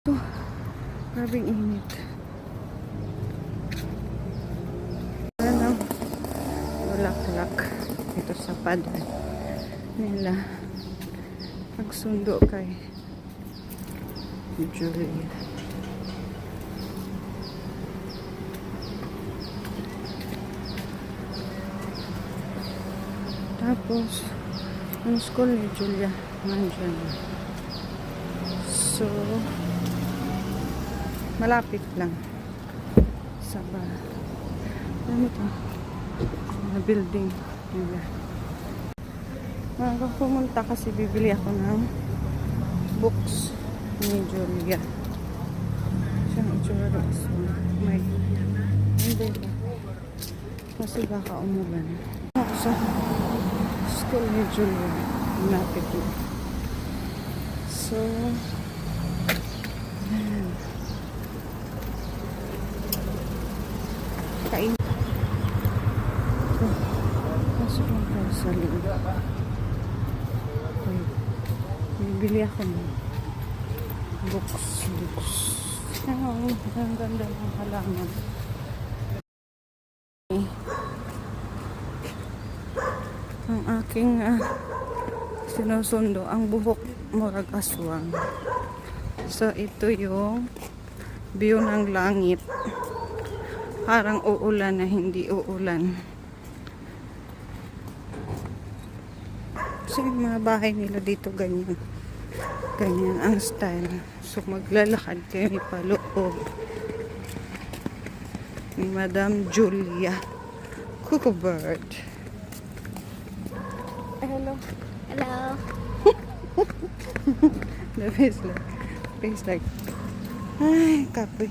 Ito, grabing init. Ano, bulaklak ito sa pader nila. Pagsundo kay Julia. Tapos, ang school ni Julia, nandyan. So, malapit lang sa ano ito? Na building nila. Hanggang pumunta kasi bibili ako ng books ni Julia. Siyang itsura. So, may hindi ba? Kasi baka umulan. Ako sa school ni Julia. Malapit lang. So, kain. So, pasok lang tayo sa loob. Okay. Bibili ako ng books. Ang ganda ng halaman. Ang aking sinusundo, ang buhok murag aswang. So, ito yung view ng langit. Parang uulan na hindi uulan. Kasi yung mga bahay nila dito ganyan. Ganyan ang style. So, maglalakad kayo paloob ni Madam Julia Cuckoo-Bird. Hello. Hello. The face like, ay, kape.